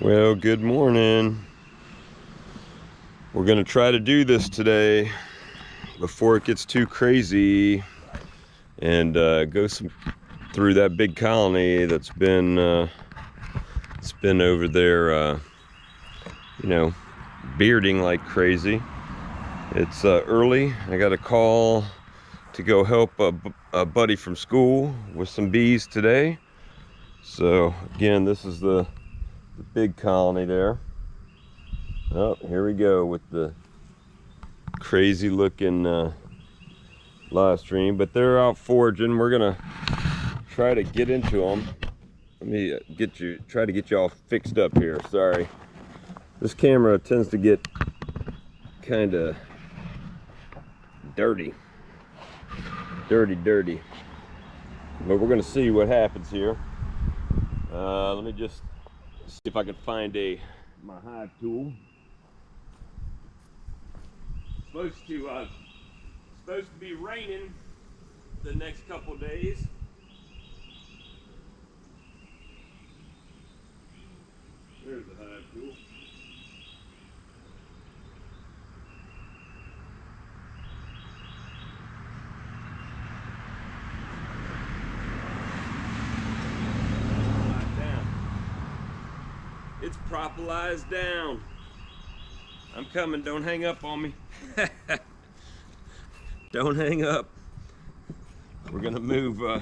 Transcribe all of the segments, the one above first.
Well, good morning. We're gonna try to do this today before it gets too crazy and go through that big colony that's been it's been over there, bearding like crazy. It's early. I got a call to go help a buddy from school with some bees today. So again, this is the big colony there. Oh, here we go with the crazy looking live stream, but they're out foraging. We're gonna try to get into them. Let me try to get you all fixed up here. Sorry, this camera tends to get kind of dirty, but we're gonna see what happens here. Let me just see if I can find my hive tool. Supposed to be raining the next couple days. There's the hive tool. It's propolized down. I'm coming, don't hang up on me. Don't hang up. We're gonna move,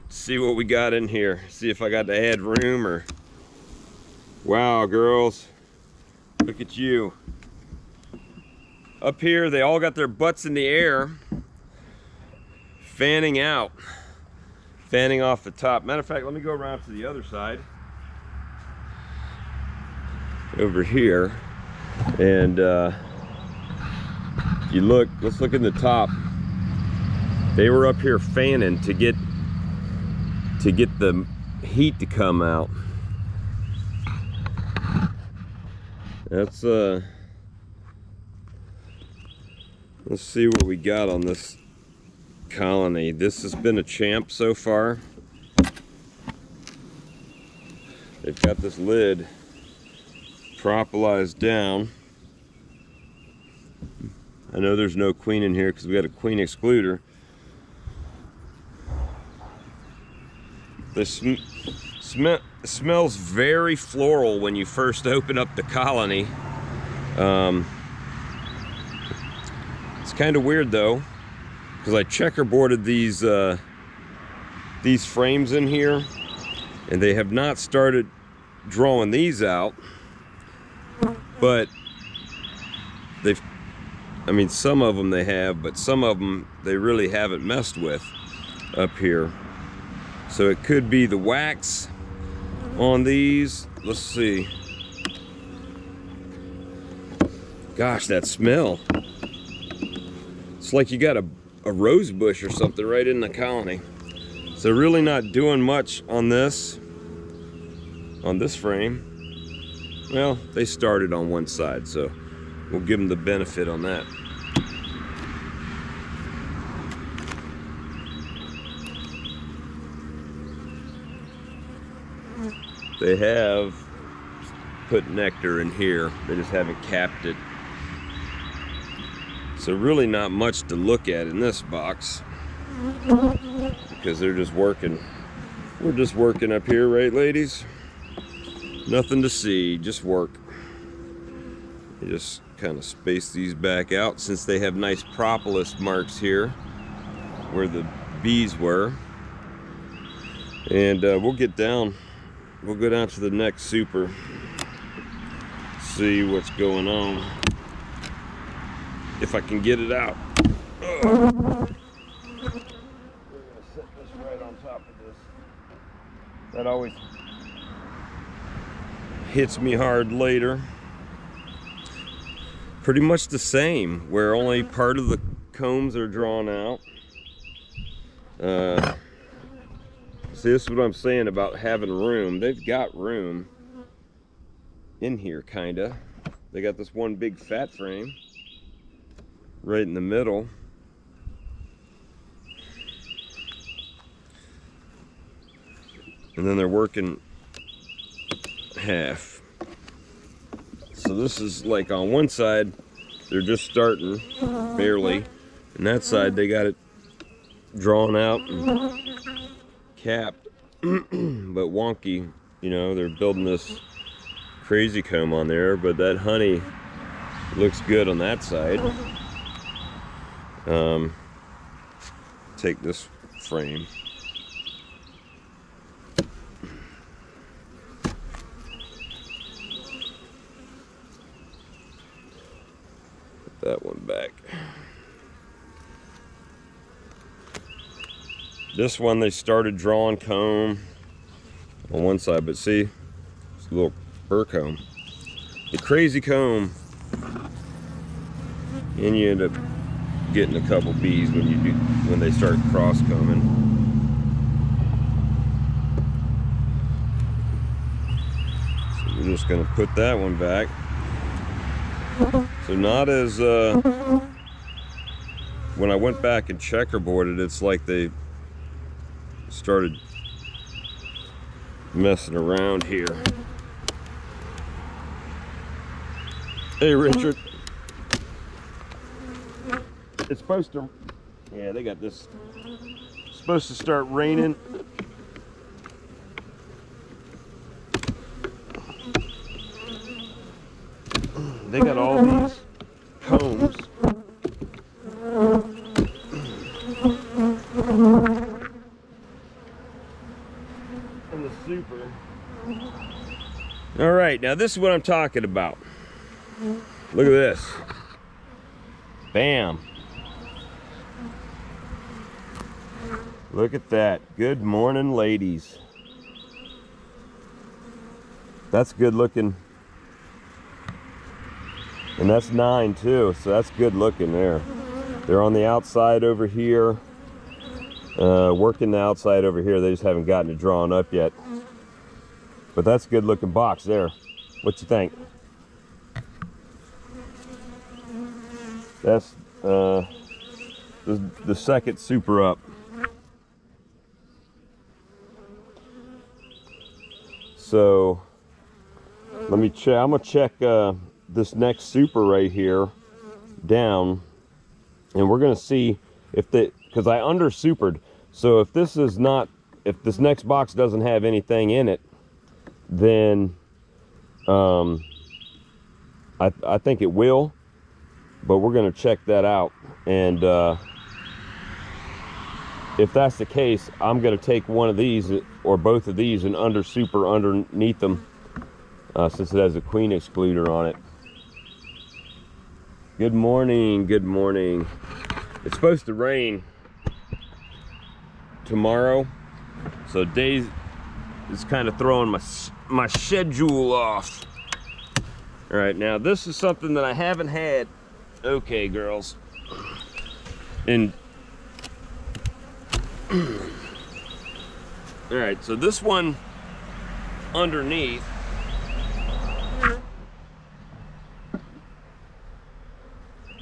see what we got in here. See if I got to add room or... Wow, girls, look at you. Up here, they all got their butts in the air, fanning out, fanning off the top. Matter of fact, let me go around to the other side. Over here, and if you look, let's look in the top. They were up here fanning to get the heat to come out. That's let's see what we got on this colony. This has been a champ so far. They've got this lid propolized down. I know there's no queen in here because we got a queen excluder. This smells very floral when you first open up the colony. It's kind of weird though, because I checkerboarded these frames in here, and they have not started drawing these out. But some of them they have, but some of them they really haven't messed with up here. So it could be the wax on these. Let's see. Gosh, that smell. It's like you got a rose bush or something right in the colony. So really not doing much on this frame. Well, they started on one side, so we'll give them the benefit on that. They have put nectar in here. They just haven't capped it. So really not much to look at in this box, because they're just working. We're just working up here, right, ladies? Nothing to see, just work. You just kind of space these back out since they have nice propolis marks here where the bees were. And we'll go down to the next super, see what's going on, if I can get it out. We're gonna set this right on top of this. That always hits me hard later. Pretty much the same, where only part of the combs are drawn out. See, this is what I'm saying about having room. They've got room in here, kinda. They got this one big fat frame right in the middle. And then they're working half. So this is like on one side, they're just starting, barely. And that side, they got it drawn out and capped, but wonky. You know, they're building this crazy comb on there, but that honey looks good on that side. Take this frame. Put that one back. This one they started drawing comb on one side, but see, it's a little burr comb. The crazy comb, and you end up getting a couple bees when they start cross combing. So we're just gonna put that one back. So not as when I went back and checkerboarded, it's like they started messing around here. Hey, Richard. It's supposed to, yeah, they got this. It's supposed to start raining. They got all these combs. And the super. All right, now this is what I'm talking about. Look at this. Bam. Look at that. Good morning, ladies. That's good looking. And that's 9 too, so that's good looking there. They're on the outside over here. Working the outside over here. They just haven't gotten it drawn up yet. But that's a good looking box there. What you think? That's the second super up. So let me check. I'm gonna check this next super right here down, and we're gonna see if because I under supered. So if this is not, if this next box doesn't have anything in it, then I think it will. But we're gonna check that out, and if that's the case, I'm gonna take one of these or both of these and under super underneath them, since it has a queen excluder on it. Good morning, good morning. It's supposed to rain tomorrow, so days is kind of throwing my schedule off. All right, now this is something that I haven't had. Okay, girls. And all right, so this one underneath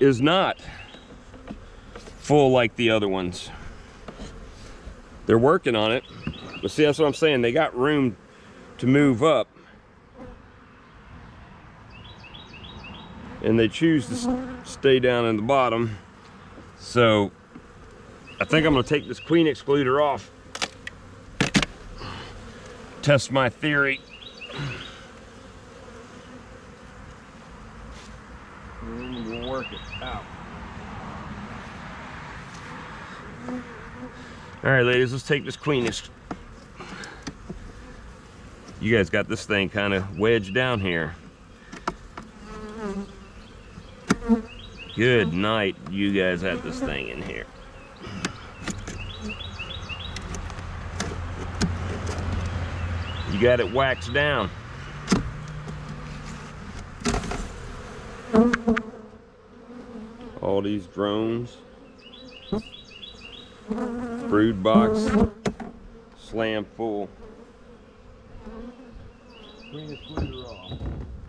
is not full like the other ones. They're working on it, but see, that's what I'm saying. They got room to move up, and they choose to stay down in the bottom. So I think I'm gonna take this queen excluder off, test my theory. And we'll work it out. All right, ladies, let's take this queen. You guys got this thing kind of wedged down here. Good night. You guys have this thing in here. You got it waxed down. All these drones. Brood box. Slam full.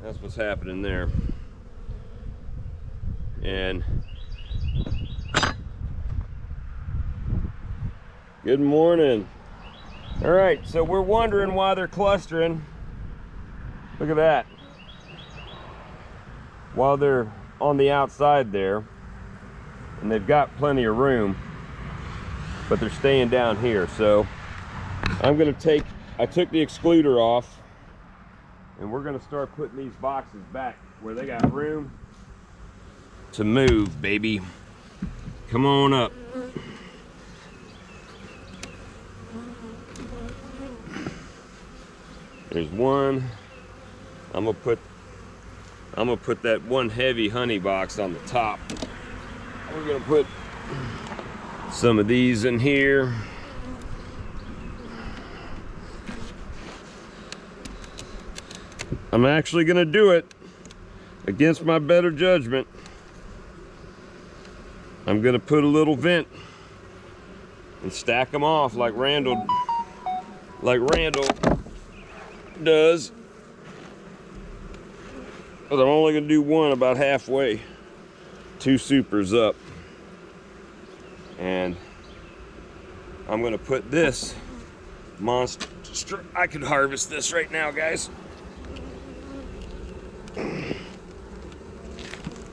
That's what's happening there. And good morning. All right, so we're wondering why they're clustering. Look at that. While they're on the outside there, and they've got plenty of room, but they're staying down here. So I took the excluder off, and we're gonna start putting these boxes back where they got room to move, baby. Come on up. There's one. I'm gonna put that one heavy honey box on the top. We're gonna put some of these in here. I'm actually gonna do it against my better judgment. I'm gonna put a little vent and stack them off like Randall does. But I'm only gonna do one about halfway. 2 supers up. And I'm gonna put this monster. I could harvest this right now, guys.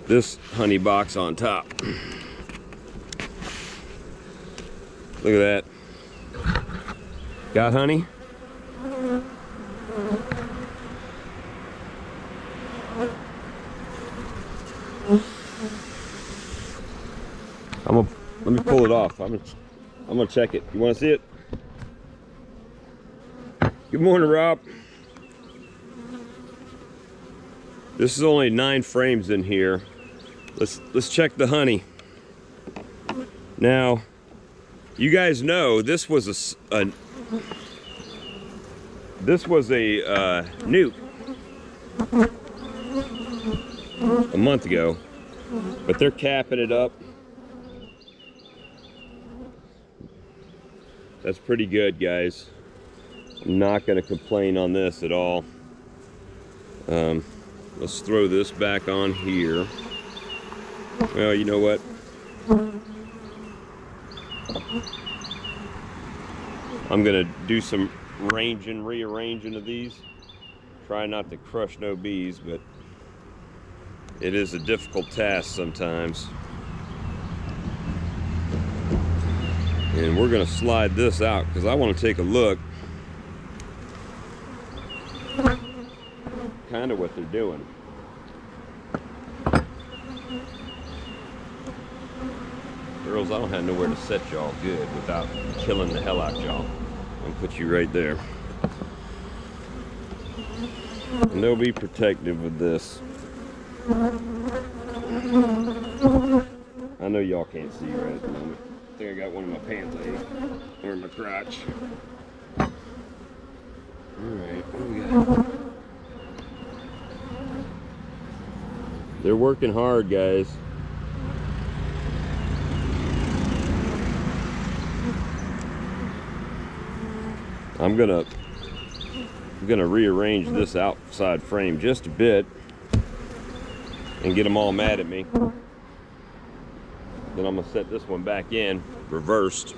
This honey box on top. Look at that. Got honey? Let me pull it off. I'm gonna check it. You wanna see it? Good morning, Rob. This is only 9 frames in here. Let's check the honey. Now, you guys know this was a nuke a month ago, but they're capping it up. That's pretty good, guys. I'm not gonna complain on this at all. Let's throw this back on here. Well, you know what? I'm gonna do some rearranging of these. Try not to crush no bees, but it is a difficult task sometimes. And we're gonna slide this out because I want to take a look kind of what they're doing. Girls, I don't have nowhere to set y'all good without killing the hell out y'all. I'm gonna put you right there. And they'll be protective of this. I know y'all can't see right at the moment. I think I got one in my pants, or in my crotch. Alright, what do we got? They're working hard, guys. I'm gonna rearrange this outside frame just a bit and get them all mad at me. Then I'm gonna set this one back in, reversed.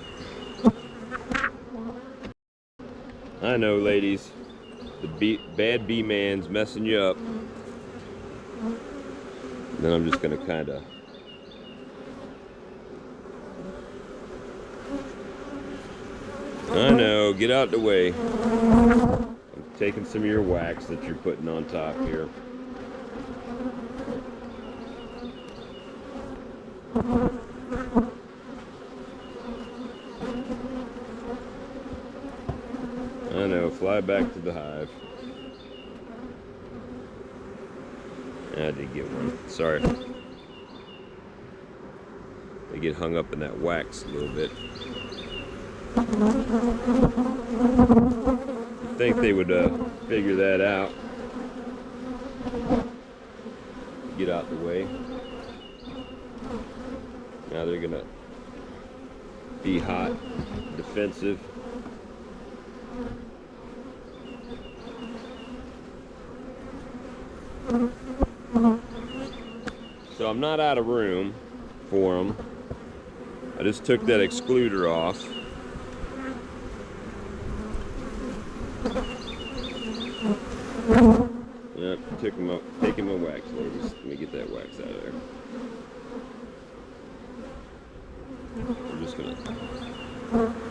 I know, ladies, the bad bee man's messing you up. Then I'm just gonna kinda I know, get out the way. I'm taking some of your wax that you're putting on top here. I know, fly back to the hive. I did get one, sorry. They get hung up in that wax a little bit. You'd think they would figure that out. Get out the way. Now they're gonna be hot, defensive. So I'm not out of room for them. I just took that excluder off. taking my wax, ladies. Let me get that wax out of there. I'm just gonna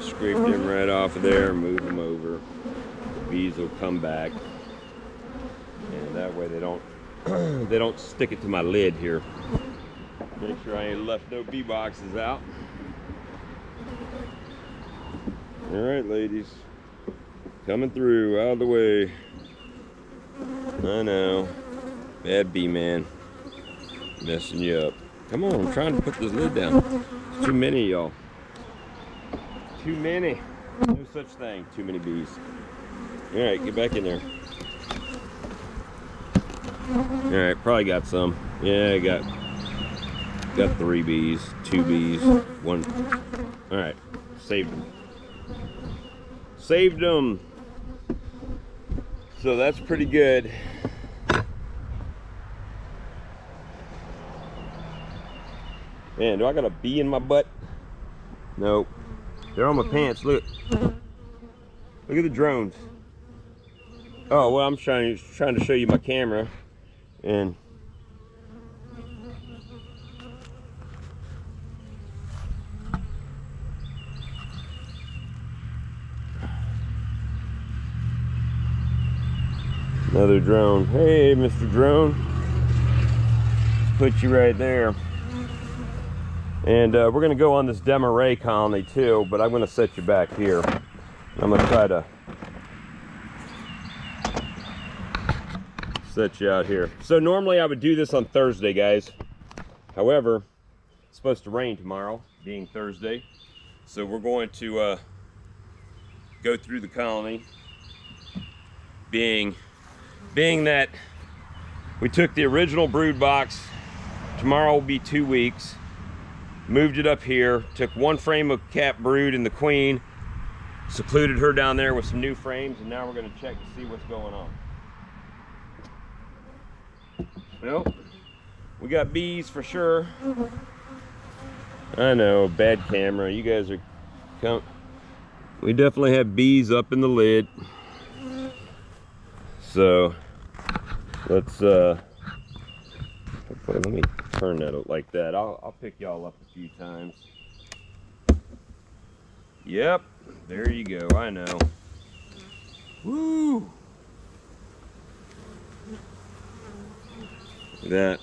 scrape them right off of there, move them over. The bees will come back, and that way they don't they don't stick it to my lid here. Make sure I ain't left no bee boxes out. All right, ladies, coming through, out of the way. I know, bad bee man, messing you up. Come on, I'm trying to put this lid down. There's too many, y'all. Too many. No such thing. Too many bees. All right, get back in there. All right, probably got some. Yeah, I got 3 bees, 2 bees, 1. All right, saved them. Saved them. So that's pretty good. Man, do I got a bee in my butt? Nope. They're on my pants. Look. Look at the drones. Oh, well, I'm trying to show you my camera. And another drone. Hey, Mr. Drone. Put you right there. And we're going to go on this Desmarais colony too, but I'm going to set you back here. I'm going to try to set you out here. So normally I would do this on Thursday, guys. However, it's supposed to rain tomorrow, being Thursday. So we're going to go through the colony, being that we took the original brood box. Tomorrow will be 2 weeks. Moved it up here, took 1 frame of cap brood and the queen, secluded her down there with some new frames, and now we're going to check to see what's going on. Well, we got bees for sure. I know, bad camera. You guys are we definitely have bees up in the lid. So let's let me turn that like that. I'll pick y'all up a few times. Yep, there you go. I know. Woo! Look at that.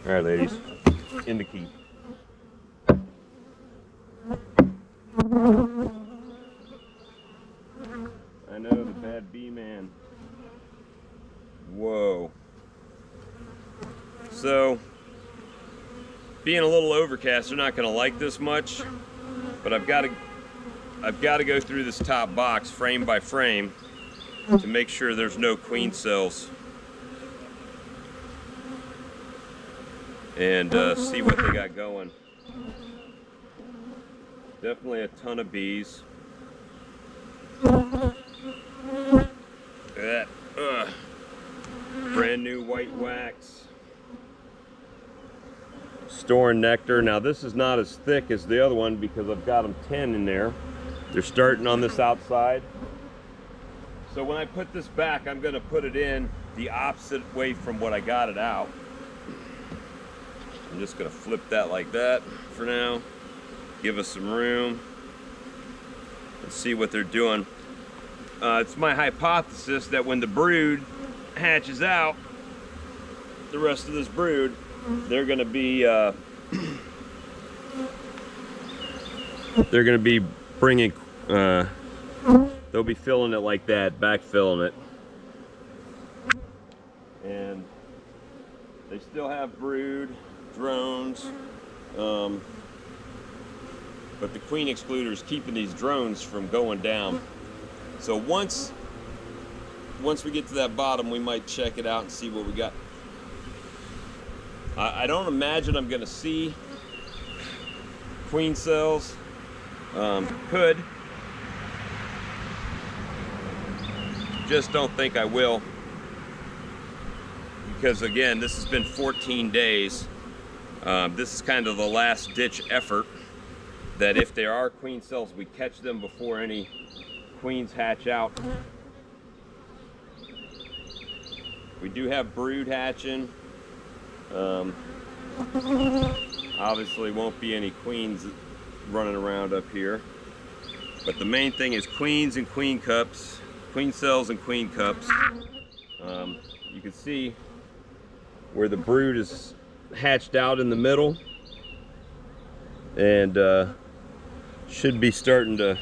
All right, ladies, in the key. I know, the bad bee man. Whoa. So, being a little overcast, they're not going to like this much, but I've got to go through this top box frame by frame to make sure there's no queen cells and see what they got going. Definitely a ton of bees. Look at that. Brand new white wax. Storing nectar. Now this is not as thick as the other one because I've got them 10 in there. They're starting on this outside. So when I put this back, I'm going to put it in the opposite way from what I got it out. I'm just going to flip that like that for now. Give us some room. Let's see what they're doing. It's my hypothesis that when the brood hatches out, the rest of this brood, they're going to be bringing they'll be filling it like that, backfilling it, and they still have brood, drones, but the queen excluder is keeping these drones from going down. So once we get to that bottom, we might check it out and see what we got. I don't imagine I'm going to see queen cells. Could. Just don't think I will. Because again, this has been 14 days. This is kind of the last ditch effort. That if there are queen cells, we catch them before any queens hatch out. We do have brood hatching. Obviously won't be any queens running around up here. But the main thing is queens and queen cups, queen cells and queen cups. You can see where the brood is hatched out in the middle, and should be starting to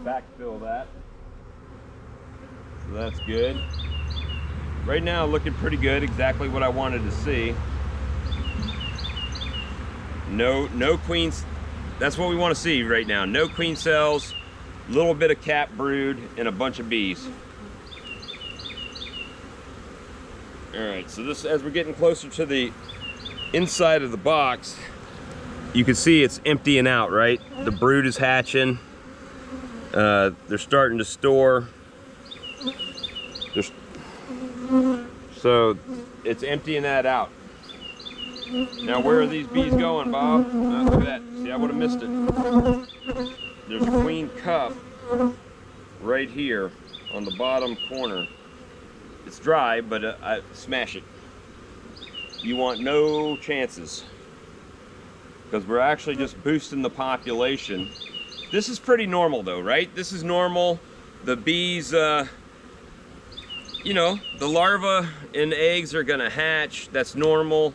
backfill that. So that's good. Right now looking pretty good, exactly what I wanted to see. No queens. That's what we want to see right now. No queen cells, a little bit of cap brood, and a bunch of bees. All right, so this, as we're getting closer to the inside of the box, you can see it's emptying out, right? The brood is hatching. They're starting to store. So it's emptying that out. Now, where are these bees going, Bob? Look at that. See, I would have missed it. There's a queen cup right here on the bottom corner. It's dry, but I smash it. You want no chances, because we're actually just boosting the population. This is pretty normal though, right? This is normal. The bees, you know, the larvae and eggs are gonna hatch. That's normal.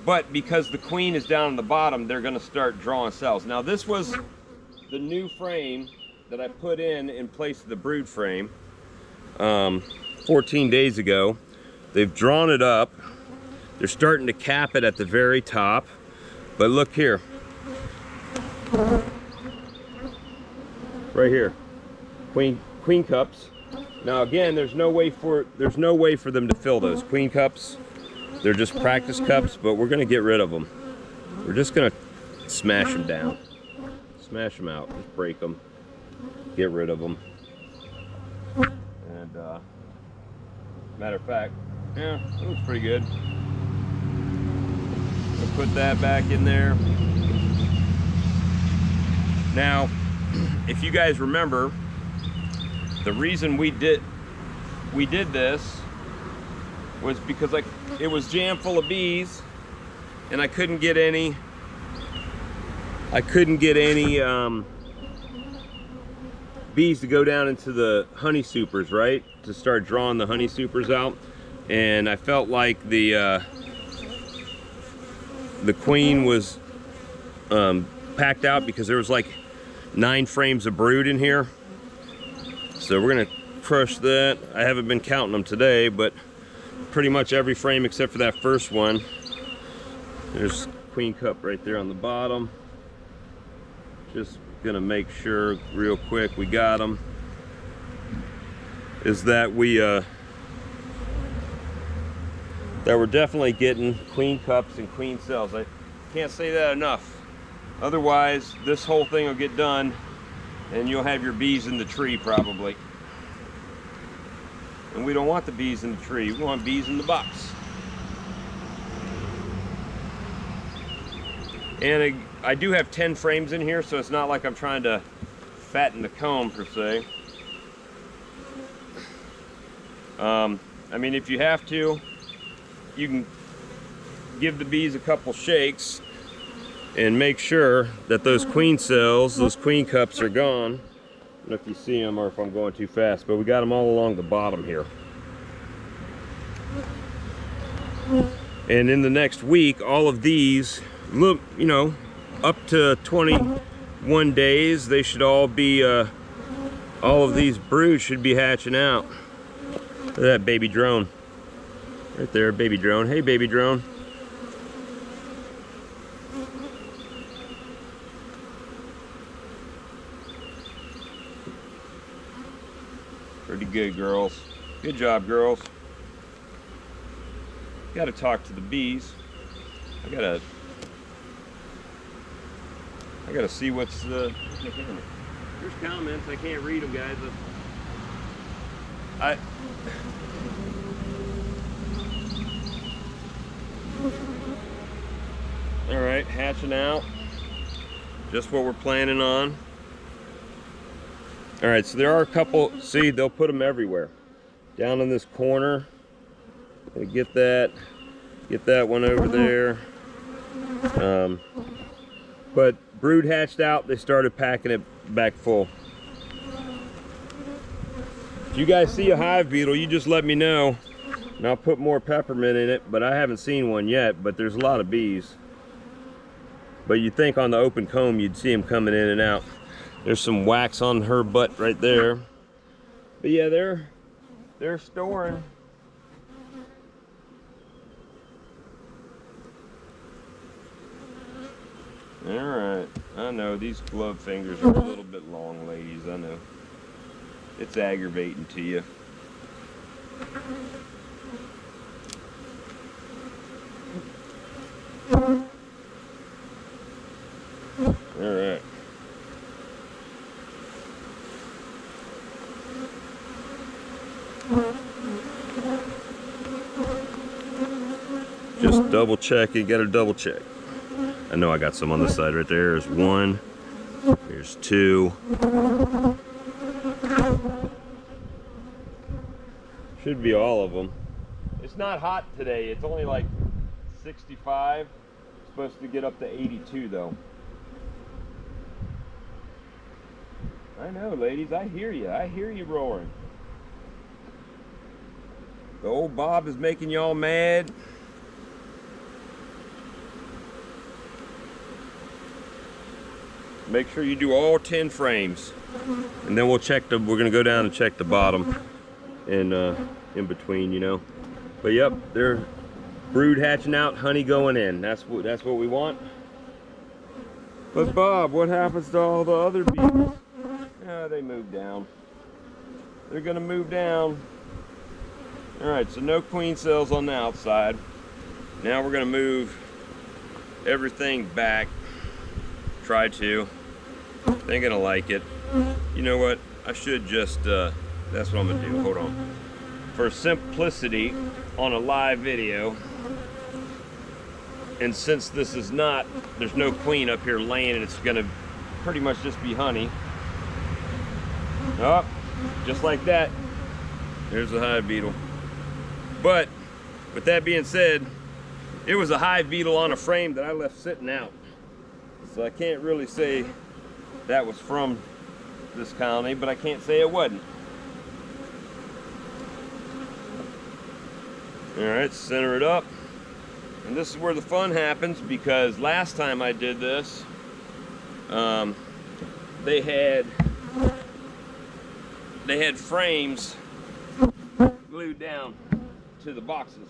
But because the queen is down on the bottom, they're gonna start drawing cells. Now, this was the new frame that I put in place of the brood frame 14 days ago. They've drawn it up. They're starting to cap it at the very top. But look here. Right here. Queen cups. Now again, there's no way for them to fill those queen cups. They're just practice cups, but we're gonna get rid of them. We're just gonna smash them down. Smash them out, just break them. Get rid of them. And matter of fact, yeah, that looks pretty good. We'll put that back in there. Now, if you guys remember, the reason we did this was because it was jam full of bees, and I couldn't get any bees to go down into the honey supers, right? To start drawing the honey supers out. And I felt like the queen was packed out, because there was like 9 frames of brood in here. So we're gonna crush that. I haven't been counting them today, but pretty much every frame except for that first one. There's queen cup right there on the bottom. Just gonna make sure real quick we got them. Is that that we're definitely getting queen cups and queen cells. I can't say that enough. Otherwise, this whole thing will get done and you'll have your bees in the tree probably. And we don't want the bees in the tree, we want bees in the box. And I do have 10 frames in here, so it's not like I'm trying to fatten the comb per se. I mean, if you have to, you can give the bees a couple shakes and make sure that those queen cells, those queen cups are gone. I don't know if you see them or if I'm going too fast, but we got them all along the bottom here. And in the next week, all of these, look, you know, up to 21 days, they should all be, all of these broods should be hatching out. Look at that baby drone. Right there, baby drone. Hey, baby drone. Pretty good, girls. Good job, girls. Gotta talk to the bees. I gotta see what's there's comments. I can't read them, guys. All right, hatching out. Just what we're planning on. All right, so there are a couple. See, they'll put them everywhere. down in this corner. Get that one over there. But brood hatched out, they started packing it back full. If you guys see a hive beetle, you just let me know and I'll put more peppermint in it, but I haven't seen one yet, but there's a lot of bees. But you'd think on the open comb you'd see them coming in and out. There's some wax on her butt right there. But yeah, they're storing. All right, I know these glove fingers are a little bit long, ladies, I know. It's aggravating to you. All right. Just double check, you gotta double check. I know I got some on the side right there. There's one, there's two. Should be all of them. It's not hot today, it's only like 65. It's supposed to get up to 82 though. I know, ladies, I hear you roaring. The old Bob is making y'all mad. Make sure you do all 10 frames. And then we're gonna go down and check the bottom and in between, you know. But yep, they're brood hatching out, honey going in. That's what we want. But Bob, what happens to all the other bees? Yeah, they move down. They're gonna move down. All right, so no queen cells on the outside. Now we're gonna move everything back. Try to. They're gonna like it. You know what? I should just, that's what I'm gonna do. Hold on. For simplicity on a live video, and since this is not, there's no queen up here laying, and it's gonna pretty much just be honey. Oh, just like that. There's the hive beetle. But with that being said, it was a hive beetle on a frame that I left sitting out. So I can't really say that was from this colony, but I can't say it wasn't. All right, center it up. And this is where the fun happens, because last time I did this, they had frames glued down to the boxes.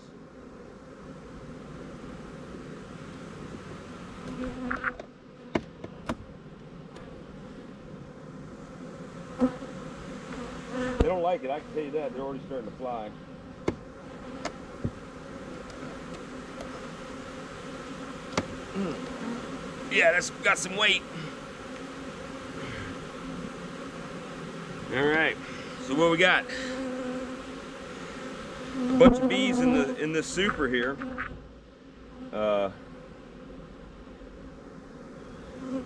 They don't like it, I can tell you that. They're already starting to fly. Yeah, that's got some weight. All right, so what we got? A bunch of bees in this super here.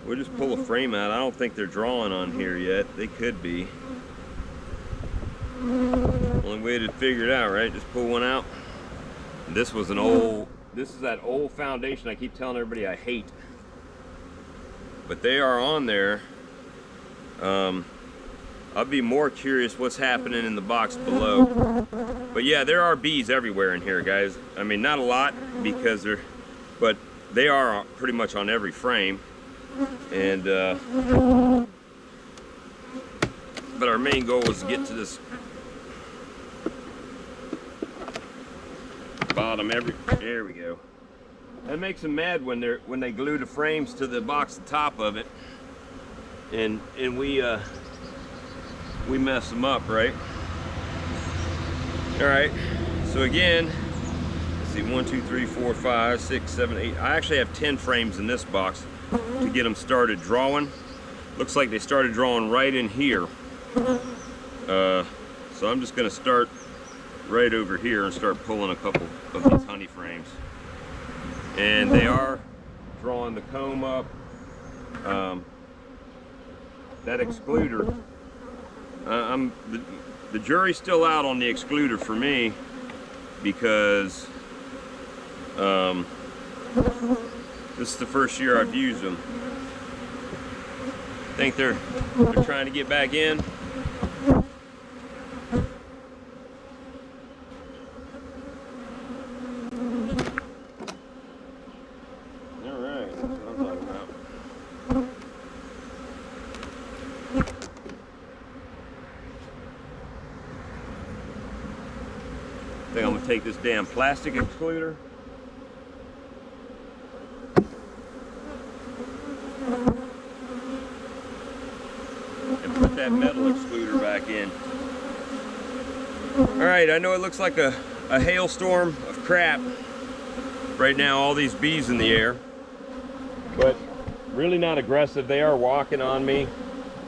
We'll just pull a frame out. I don't think they're drawing on here yet. They could be. Only way to figure it out, right? Just pull one out. This was an old, this is that old foundation I keep telling everybody I hate. But they are on there. I'll be more curious what's happening in the box below. But yeah, there are bees everywhere in here, guys. I mean, not a lot, because but they are pretty much on every frame. And but our main goal was to get to this bottom. There we go. That makes them mad when they glue the frames to the box on top of it, and we mess them up, right? All right, so again, let's see, 1 2 3 4 5 6 7 8. I actually have 10 frames in this box to get them started drawing. Looks like they started drawing right in here. So I'm just gonna start right over here and start pulling a couple of these honey frames. And they are drawing the comb up. That excluder the jury's still out on the excluder for me, because this is the first year I've used them. I think they're trying to get back in. All right, that's what I'm talking about. I think I'm gonna take this damn plastic excluder. And put that metal excluder back in. All right, I know it looks like a hailstorm of crap right now, all these bees in the air, but really not aggressive. They are walking on me.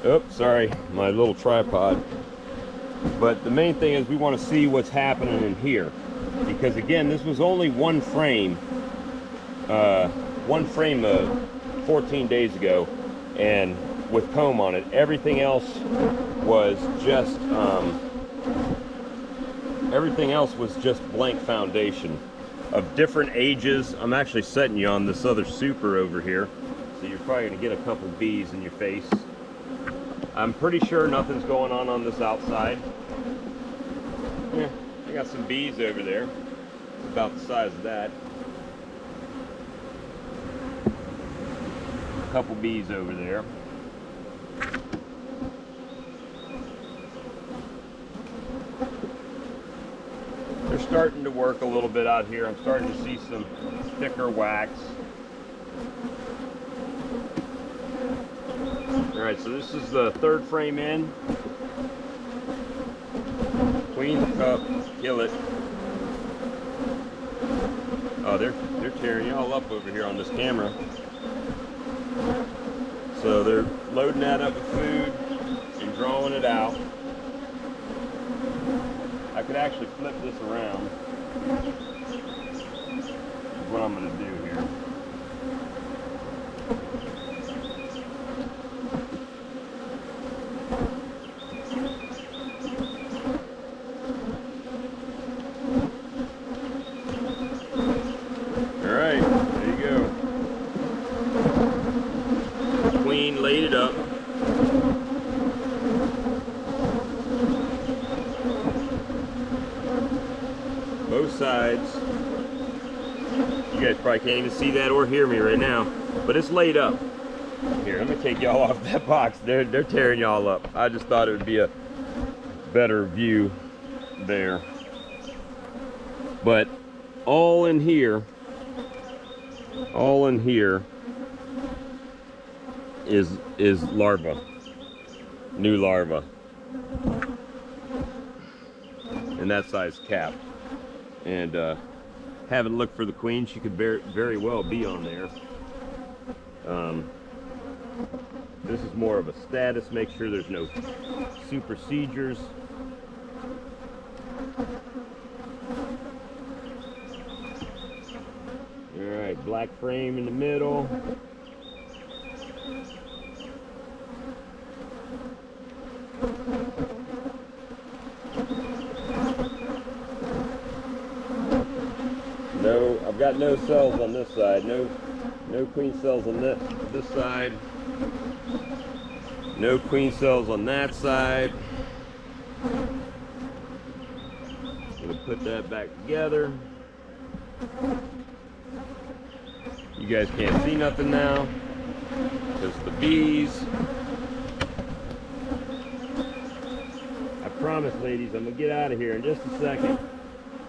Oops, sorry, my little tripod. But the main thing is we want to see what's happening in here, because again, this was only one frame 14 days ago, and with comb on it. Everything else was just blank foundation of different ages. I'm actually setting you on this other super over here, so you're probably gonna get a couple bees in your face. I'm pretty sure nothing's going on this outside. Yeah, I got some bees over there. It's about the size of that. A couple bees over there. They're starting to work a little bit out here. I'm starting to see some thicker wax. All right, so this is the third frame in. Queen cup, kill it. Oh, they're tearing y'all up over here on this camera. So they're loading that up with food and drawing it out. I could actually flip this around. That's what I'm going to do here. All right, there you go. Queen laid it up. Both sides. You guys probably can't even see that or hear me right now, but it's laid up. Here, let me take y'all off that box. They're tearing y'all up. I just thought it would be a better view there. But all in here is larva, new larva, and that size cap. And haven't looked for the queen. She could very well be on there. This is more of a status, make sure there's no supersedures. All right, black frame in the middle. No, I've got no cells on this side. No queen cells on this side. No queen cells on that side. Gonna put that back together. You guys can't see nothing now because the bees. I promise, ladies, I'm gonna get out of here in just a second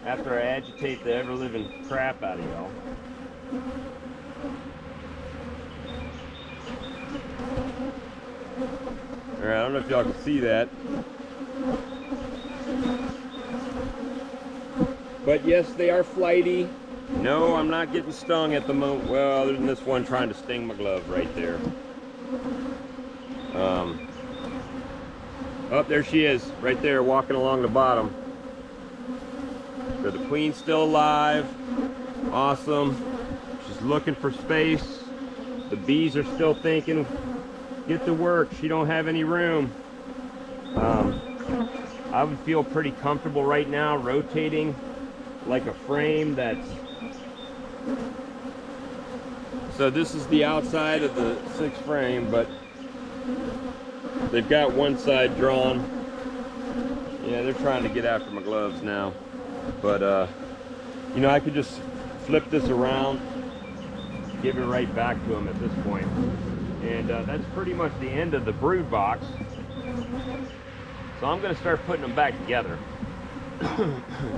after I agitate the ever-living crap out of y'all. All right, I don't know if y'all can see that, but yes, they are flighty. No, I'm not getting stung at the moment. Well, other than this one trying to sting my glove right there. Oh, there she is, right there, walking along the bottom. So the queen's still alive. Awesome. She's looking for space. The bees are still thinking, get to work. She don't have any room. I would feel pretty comfortable right now rotating like a frame that's... So this is the outside of the 6 frame, but they've got one side drawn. Yeah, they're trying to get after my gloves now. But, you know, I could just flip this around, give it right back to them at this point. And that's pretty much the end of the brood box. So I'm going to start putting them back together.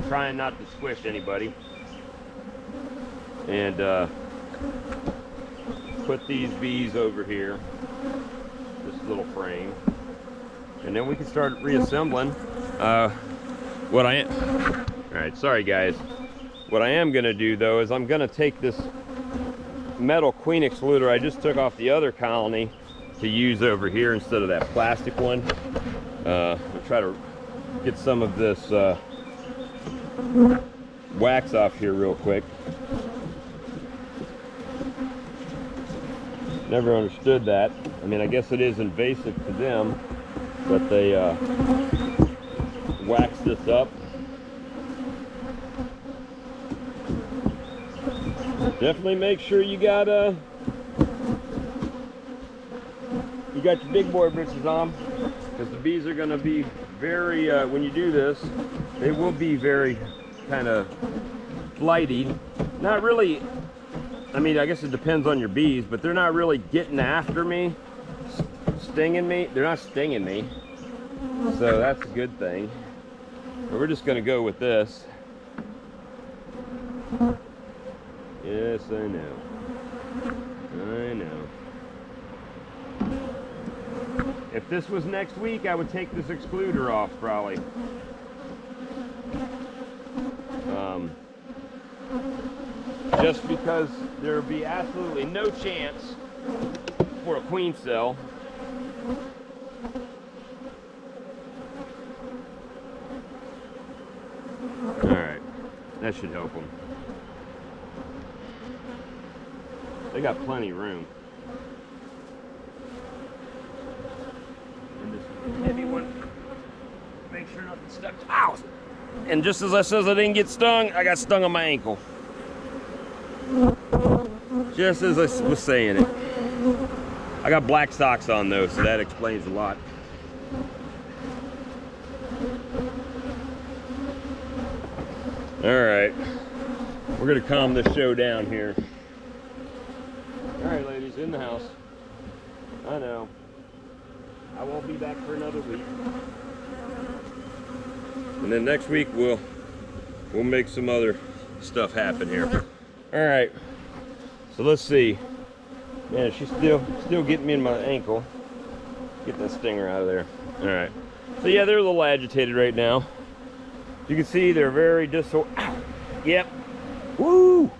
Trying not to squish anybody. And put these bees over here. This little frame. And then we can start reassembling. Alright, sorry guys. What I am going to do though is I'm going to take this metal queen excluder I just took off the other colony to use over here instead of that plastic one. I'll try to get some of this wax off here real quick. Never understood that. I mean, I guess it is invasive to them, but they wax this up. Definitely make sure you got your big boy britches on, because the bees are going to be very, when you do this, they will be very kind of flighty. Not really, I mean, I guess it depends on your bees, but they're not really getting after me, stinging me. They're not stinging me, so that's a good thing. But we're just going to go with this. Yes, I know. I know. If this was next week, I would take this excluder off, probably. Just because there would be absolutely no chance for a queen cell. Alright, that should help them. They got plenty of room. And this heavy one, make sure nothing's stuck. Ow! And just as I says I didn't get stung, I got stung on my ankle. Just as I was saying it. I got black socks on though, so that explains a lot. Alright. We're gonna calm this show down here. Alright ladies, in the house. I know. I won't be back for another week. And then next week we'll make some other stuff happen here. Alright. So let's see. Man, she's still getting me in my ankle. Get that stinger out of there. Alright. So yeah, they're a little agitated right now. You can see they're very Yep. Woo!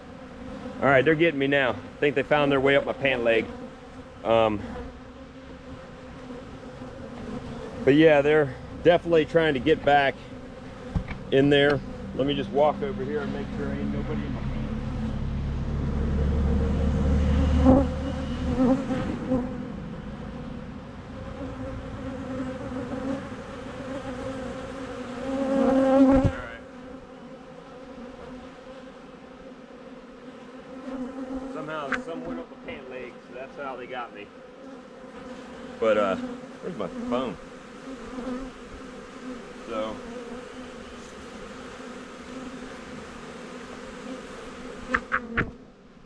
Alright, they're getting me now. I think they found their way up my pant leg. But yeah, they're definitely trying to get back in there. Let me just walk over here and make sure ain't nobody in my feet. Somehow, some went up my pant leg, so that's how they got me. But, where's my phone?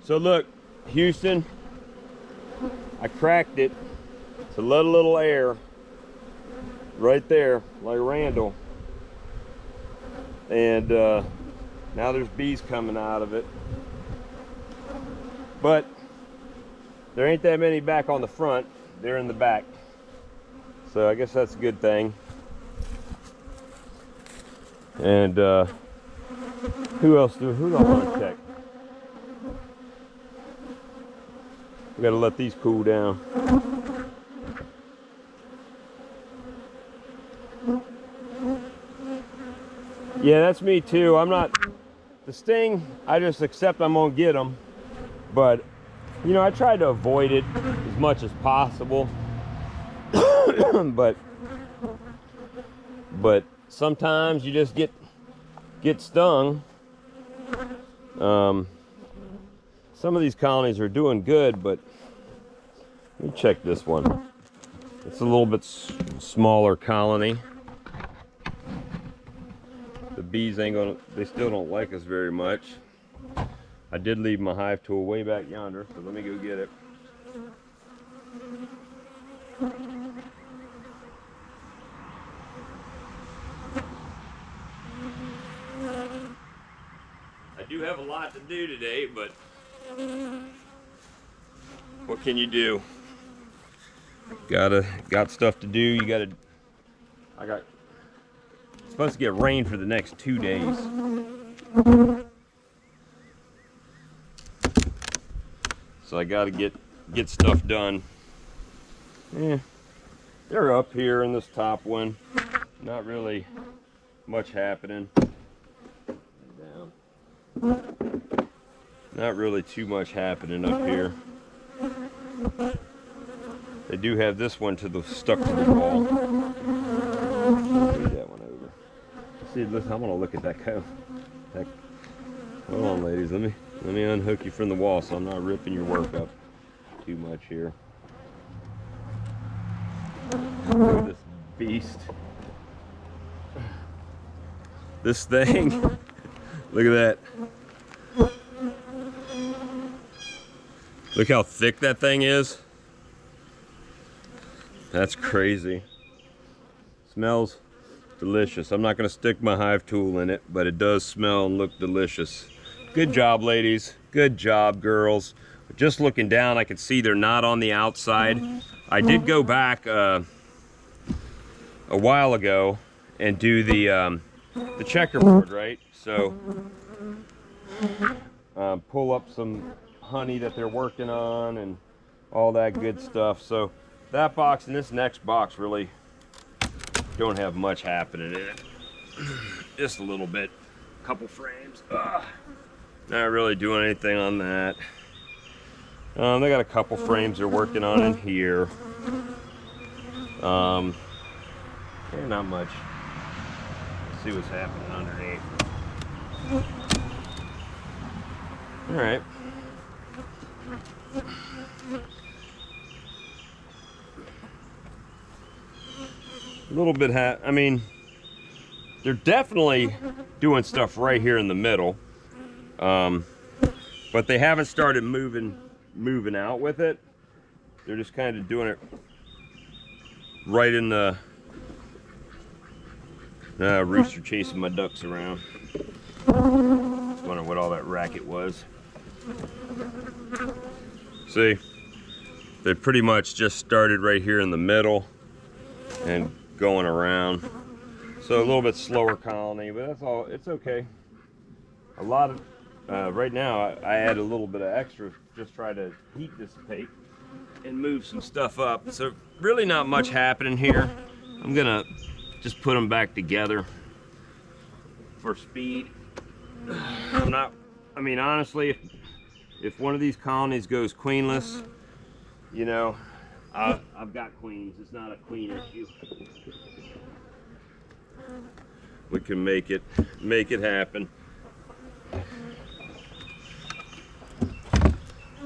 So look, Houston, I cracked it to let a little air right there, like Randall. And now there's bees coming out of it. But there ain't that many back on the front, they're in the back. So I guess that's a good thing. And who do I want to check? We gotta let these cool down. Yeah, that's me too. I'm not, the sting, I just accept I'm gonna get them. But, you know, I try to avoid it as much as possible. But but sometimes you just get stung. Some of these colonies are doing good, but let me check this one. It's a little bit smaller colony. The bees they still don't like us very much. I did leave my hive tool way back yonder, so let me go get it. I do have a lot to do today, but what can you do? Got stuff to do. It's supposed to get rain for the next 2 days. So I gotta get stuff done. They're up here in this top one. Not really much happening. Down. Not really too much happening up here. They do have this one stuck to the wall. Move that one over. See, listen, I'm gonna look at that coat. Hold on, ladies. Let me unhook you from the wall so I'm not ripping your work up too much here. Look at this beast. This thing. Look at that. Look how thick that thing is. That's crazy. Smells delicious. I'm not gonna stick my hive tool in it, but it does smell and look delicious. Good job, ladies. Good job, girls. Just looking down, I can see they're not on the outside. I did go back a while ago and do the checkerboard, right? So pull up some honey that they're working on and all that good stuff. So that box and this next box really don't have much happening in it. Just a little bit, couple frames. Not really doing anything on that. They got a couple frames they're working on in here. Yeah, not much. Let's see what's happening underneath. All right. A little bit, I mean, they're definitely doing stuff right here in the middle, but they haven't started moving out with it. They're just kind of doing it right in the rooster chasing my ducks around. Wondering what all that racket was. See, they pretty much just started right here in the middle and going around. So a little bit slower colony, but that's all. It's okay. A lot of right now I add a little bit of extra, just try to heat dissipate and move some stuff up. So really not much happening here. I'm gonna just put them back together for speed. I mean, honestly, if one of these colonies goes queenless, you know, I've got queens. It's not a queen issue. We can make it happen.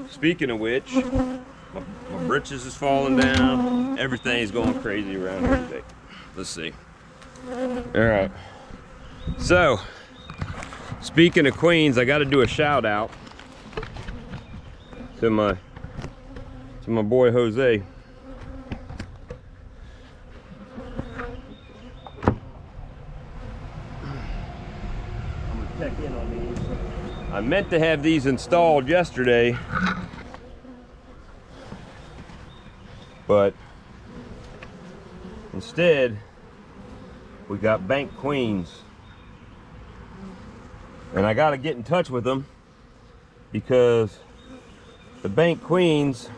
Speaking of which, my britches is falling down. Everything's going crazy around here today. Let's see. All right. So, speaking of queens, I got to do a shout out to my boy Jose. I'm gonna check in on these. I meant to have these installed yesterday, but instead we got bank queens, and I got to get in touch with them because the bank queens,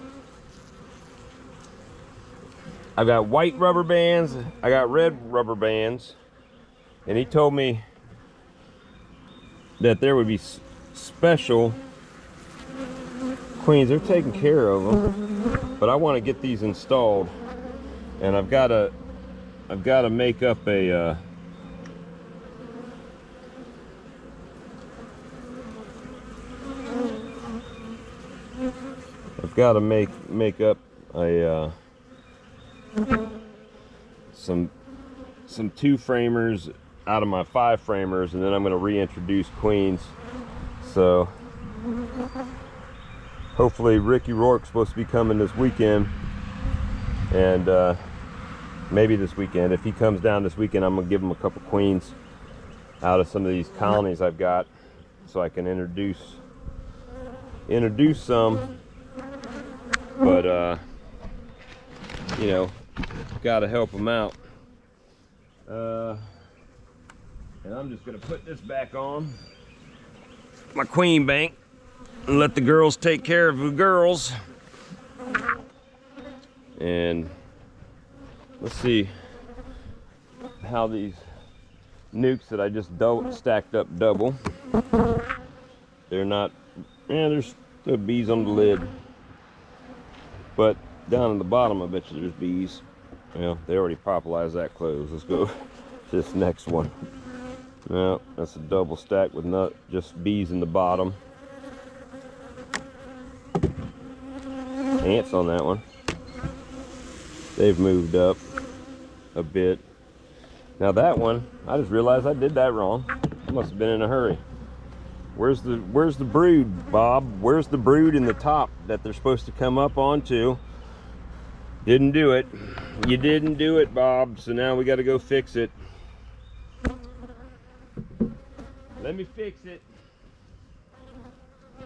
I've got white rubber bands, I got red rubber bands, and he told me that there would be special queens. They're taking care of them, but I want to get these installed, and I've got a I've got to make up a I've got to make up a some 2-framers out of my 5-framers, and then I'm going to reintroduce queens. So hopefully Ricky Rourke's supposed to be coming this weekend, and maybe this weekend. If he comes down this weekend, I'm going to give him a couple queens out of some of these colonies I've got, so I can introduce some. But you know, got to help him out. And I'm just gonna put this back on my queen bank and let the girls take care of the girls. And let's see how these nukes that I just stacked up double. They're not, there's still bees on the lid, but down in the bottom I bet you there's bees. Well, they already popularized that close. Let's go to this next one. Well, that's a double stack with just bees in the bottom. Ants on that one. They've moved up a bit. Now that one, I just realized I did that wrong. I must have been in a hurry. Where's the brood, Bob? Where's the brood in the top that they're supposed to come up onto? Didn't do it. You didn't do it, Bob. So now we got to go fix it. Let me fix it.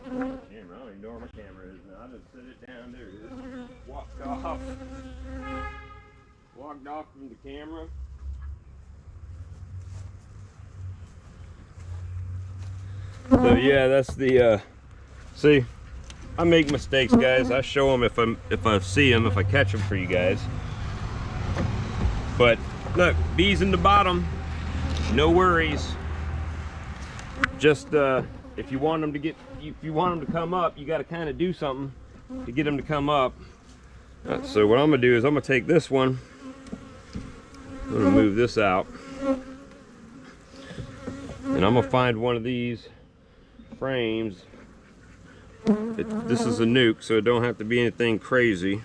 Camera, I don't even know where my camera is now. I just set it down. There it is. Walked off. Walked off from the camera. So yeah, that's the see, I make mistakes, guys. I show them if I see them, if I catch them for you guys. But look, bees in the bottom, no worries. Just if you want them to come up, you got to kind of do something to get them to come up. So what I'm gonna do is I'm gonna take this one, I'm gonna move this out, and I'm gonna find one of these frames. This is a nuke, so it don't have to be anything crazy,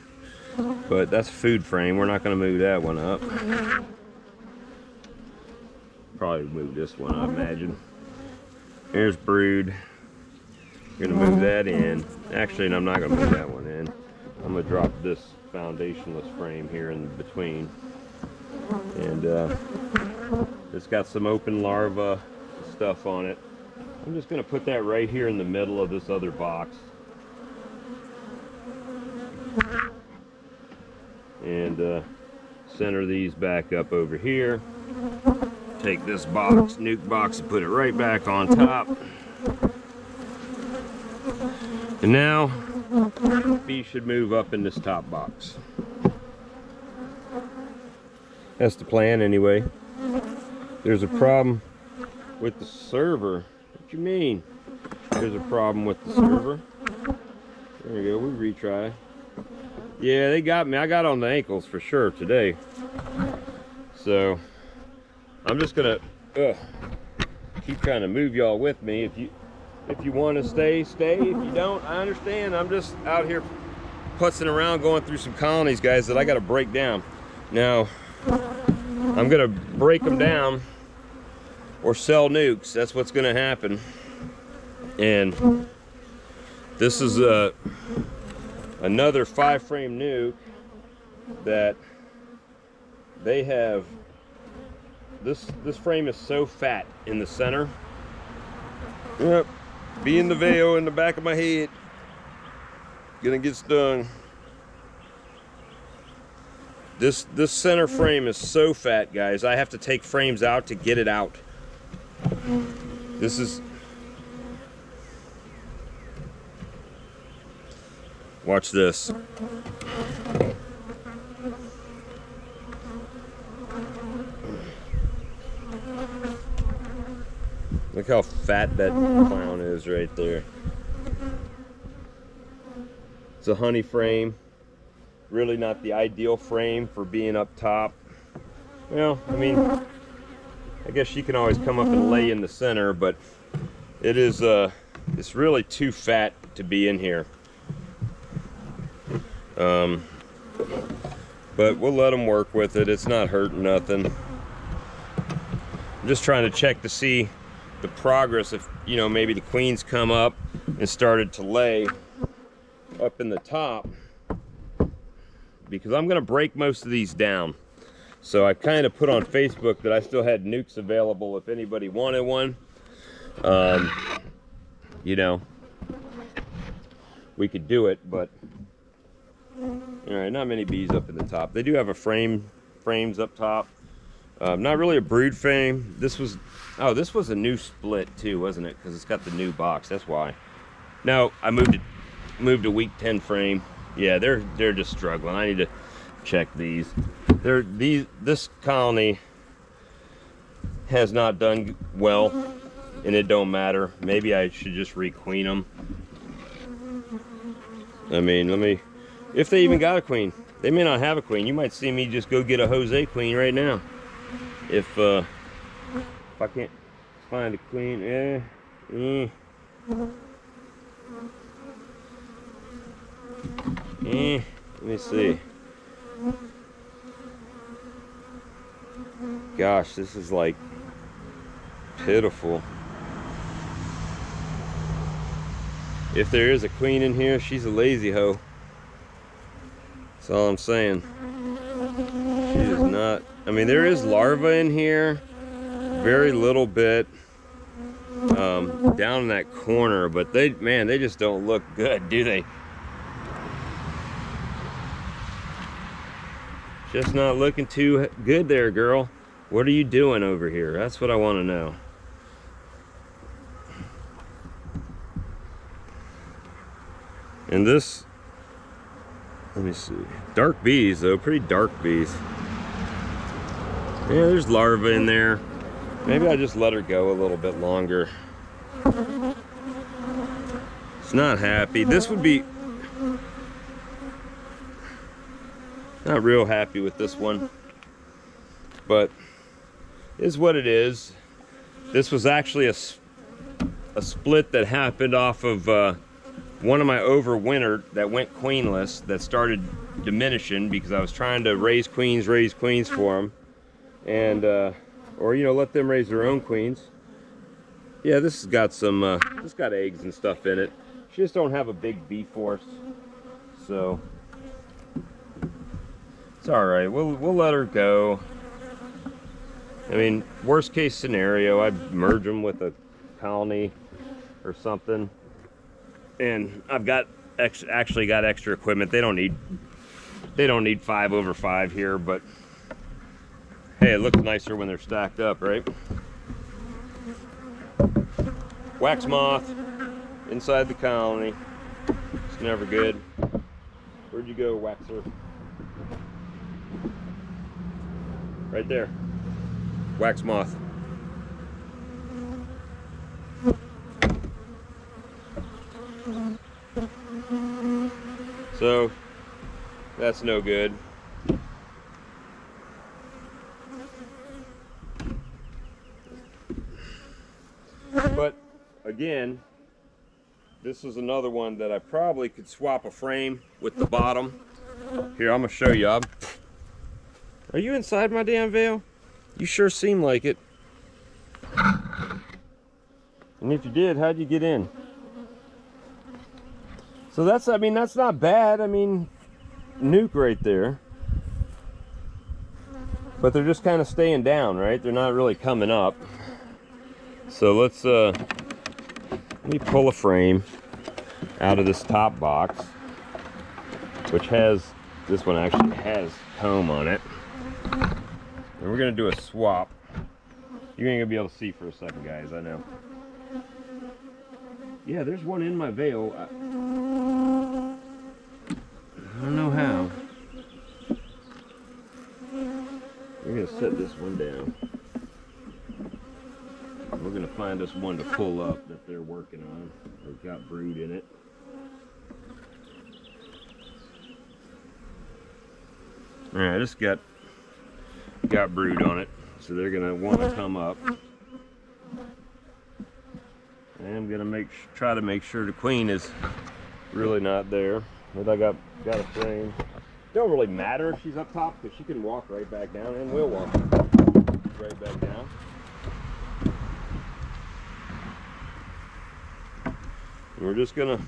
but that's a food frame. We're not going to move that one up. Probably move this one, I imagine. There's brood. Gonna move that in. Actually, I'm not going to move that one in. I'm going to drop this foundationless frame here in between, and it's got some open larva stuff on it. I'm just going to put that right here in the middle of this other box. And center these back up over here. Take this box, nuke box, and put it right back on top. And now, bees should move up in this top box. That's the plan anyway. There's a problem with the server. What you mean? There's a problem with the server. There we go, we retry. Yeah, they got me. I got on the ankles for sure today. So I'm just gonna keep trying to move y'all with me. If you want to stay. If you don't, I understand. I'm just out here putzing around, going through some colonies, guys, that I got to break down. Now I'm gonna break them down or sell nukes. That's what's gonna happen. And this is another 5-frame nuke that they have. This frame is so fat in the center. Yep, be in the veil in the back of my head. Gonna get stung. This center frame is so fat, guys. I have to take frames out to get it out. This is. Watch this. Look how fat that clown is right there. It's a honey frame. Really not the ideal frame for being up top. Well, I mean, I guess she can always come up and lay in the center, but it is, it's really too fat to be in here. But we'll let them work with it. It's not hurting nothing. I'm just trying to check to see the progress if, you know, maybe the queens come up and started to lay up in the top, because I'm going to break most of these down. So I kind of put on Facebook that I still had nukes available if anybody wanted one. You know, we could do it, but all right, not many bees up in the top. They do have a frames up top. Not really a brood frame. This was, oh, this was a new split too, wasn't it? Because it's got the new box. That's why. No, I moved a week 10 frame. Yeah, they're just struggling. I need to check these. This colony has not done well, and it don't matter. Maybe I should just re-queen them. I mean, if they even got a queen. They may not have a queen. You might see me just go get a Jose queen right now. If I can't find a queen, let me see. Gosh, this is like pitiful. If there is a queen in here, she's a lazy hoe. That's all I'm saying. She is not. I mean, there is larva in here, very little bit, down in that corner, but they just don't look good, do they? Just not looking too good there, girl. What are you doing over here? That's what I want to know. And this, let me see. Dark bees, though, pretty dark bees. Yeah, there's larvae in there. Maybe I just let her go a little bit longer. It's not happy. This would be not real happy with this one, but is what it is. This was actually a split that happened off of one of my overwintered that went queenless, that started diminishing because I was trying to raise queens for them, and or, you know, let them raise their own queens. Yeah, this has got some this got eggs and stuff in it. She just don't have a big bee force, so it's all right. We'll let her go. I mean, worst case scenario, I'd merge them with a colony or something. And I've got actually got extra equipment. They don't need 5/5 here, but hey, it looks nicer when they're stacked up, right? Wax moth inside the colony. It's never good. Where'd you go, Waxer? Right there. Wax moth. So that's no good. But again, this is another one that I probably could swap a frame with the bottom. Here, I'm gonna show you. Are you inside my damn veil? You sure seem like it. And if you did, how'd you get in? So that's, I mean, that's not bad. I mean, nuke right there. But they're just kind of staying down, right? They're not really coming up. So let's, let me pull a frame out of this top box, which has, this one actually has comb on it. And we're gonna do a swap. You ain't gonna be able to see for a second, guys, I know. Yeah, there's one in my veil. I don't know how. We're gonna set this one down. We're gonna find us one to pull up that they're working on. They've got brood in it. All right, I just got got brood on it, so they're gonna want to come up. And I'm gonna try to make sure the queen is really not there. But I got a frame. Don't really matter if she's up top because she can walk right back down, and will walk right back down. And we're just gonna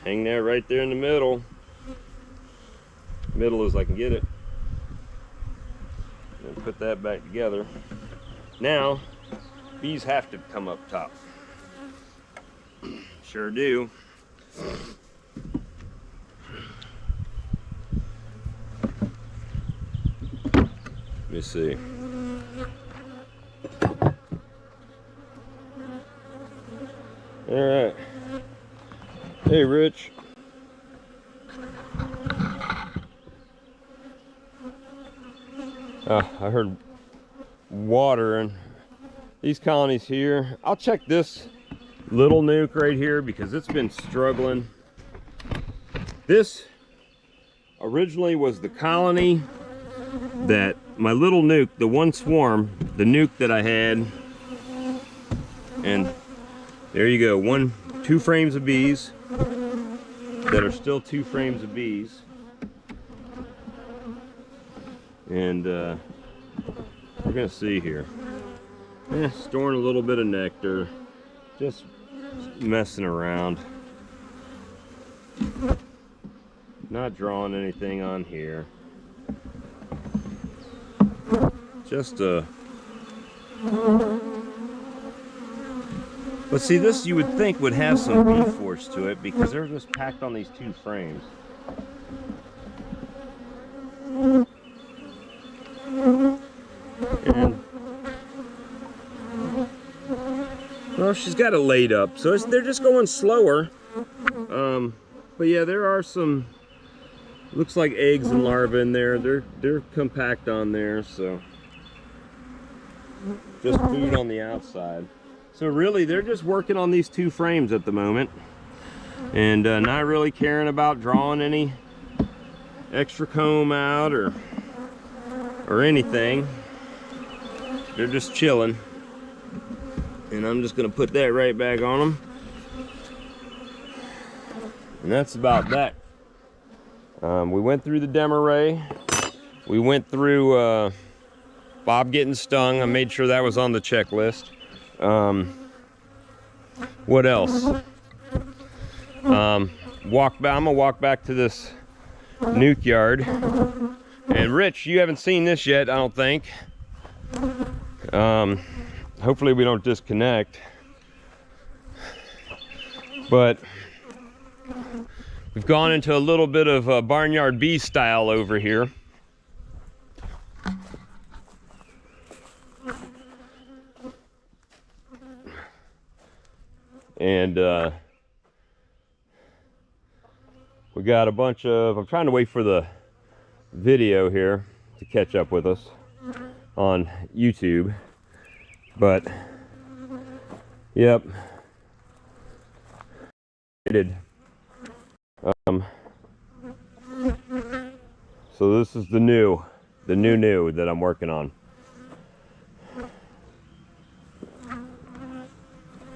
hang that right there in the middle. Middle as I can get it. And put that back together. Now, bees have to come up top. Sure do. Let me see. All right. Hey, Rich. I heard water in these colonies here. I'll check this little nuke right here because it's been struggling. This originally was the colony that my little nuke, the one swarm, the nuke that I had. And there you go, 2 frames of bees that are still 2 frames of bees. And we're gonna see here. Storing a little bit of nectar, just messing around. Not drawing anything on here. Just but see, this you would think would have some bee force to it because they're just packed on these 2 frames. And well, she's got it laid up, so they're just going slower. But yeah, there are some, looks like eggs and larvae in there. They're compact on there, so just food on the outside. So really, they're just working on these 2 frames at the moment, and not really caring about drawing any extra comb out or anything. They're just chilling. And I'm just gonna put that right back on them. And that's about that. We went through the Demarest. We went through Bob getting stung. I made sure that was on the checklist. What else? I'm gonna walk back to this nuke yard. And Rich, you haven't seen this yet, I don't think. Hopefully we don't disconnect, but we've gone into a little bit of barnyard bee style over here. And we got a bunch of, I'm trying to wait for the video here to catch up with us on YouTube. But yep, so this is the new that I'm working on.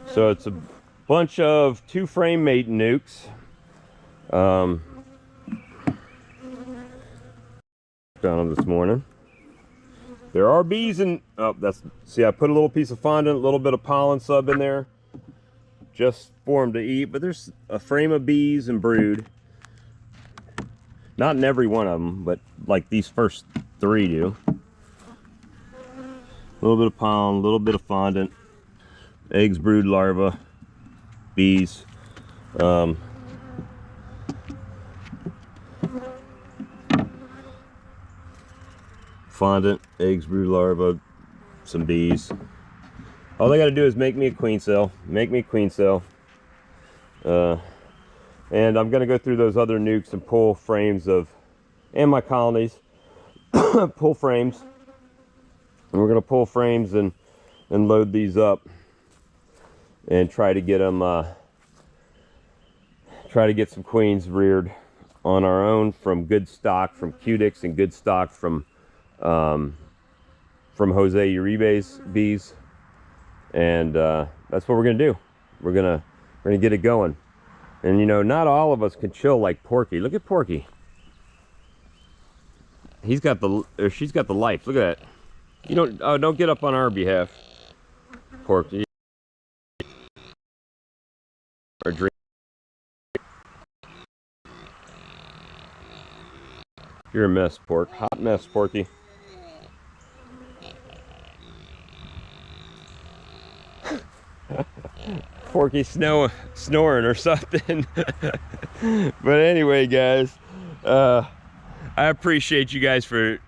So it's a bunch of 2 frame mate nukes. Found them this morning. There are bees in, oh, see, I put a little piece of fondant, a little bit of pollen sub in there just for them to eat, but there's a frame of bees and brood. Not in every one of them, but like these first 3 do. A little bit of pollen, a little bit of fondant, eggs, brood, larvae, bees. Fondant, eggs, brood, larvae, some bees. All they got to do is make me a queen cell. And I'm going to go through those other nukes and pull frames of, and my colonies, pull frames. And we're going to pull frames and load these up and try to get them, try to get some queens reared on our own from good stock from Cudix and good stock from Jose Uribe's bees, and that's what we're gonna do. We're gonna get it going. And you know, not all of us can chill like Porky. Look at Porky. He's got the, or she's got the life. Look at that. You don't get up on our behalf, Porky. Or drink. You're a mess, Pork. Hot mess, Porky. Porky snoring or something. But anyway, guys, I appreciate you guys for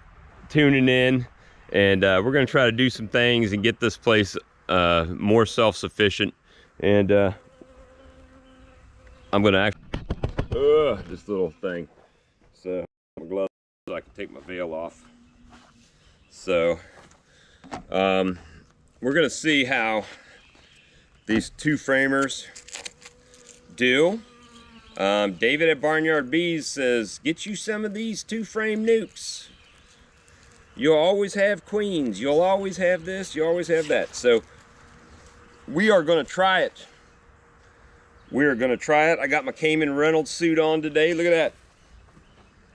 tuning in, and we're gonna try to do some things and get this place more self-sufficient. And I'm gonna this little thing, so my gloves so I can take my veil off. So we're gonna see how these two framers do. David at Barnyard Bees says, get you some of these two frame nukes. You'll always have queens. You'll always have this. You always have that. So we are going to try it. We're going to try it. I got my Cayman Reynolds suit on today. Look at that.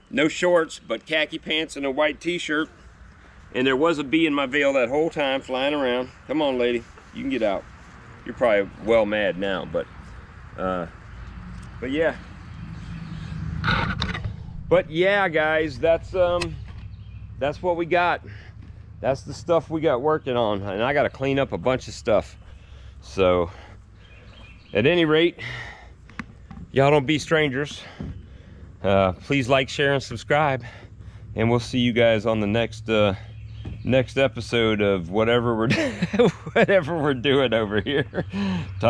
No shorts, but khaki pants and a white t-shirt. And there was a bee in my veil that whole time flying around. Come on, lady. You can get out. You're probably well mad now, but yeah. But yeah, guys, that's what we got. That's the stuff we got working on, and I got to clean up a bunch of stuff. So, at any rate, y'all don't be strangers. Please like, share, and subscribe, and we'll see you guys on the next episode of whatever we're doing over here.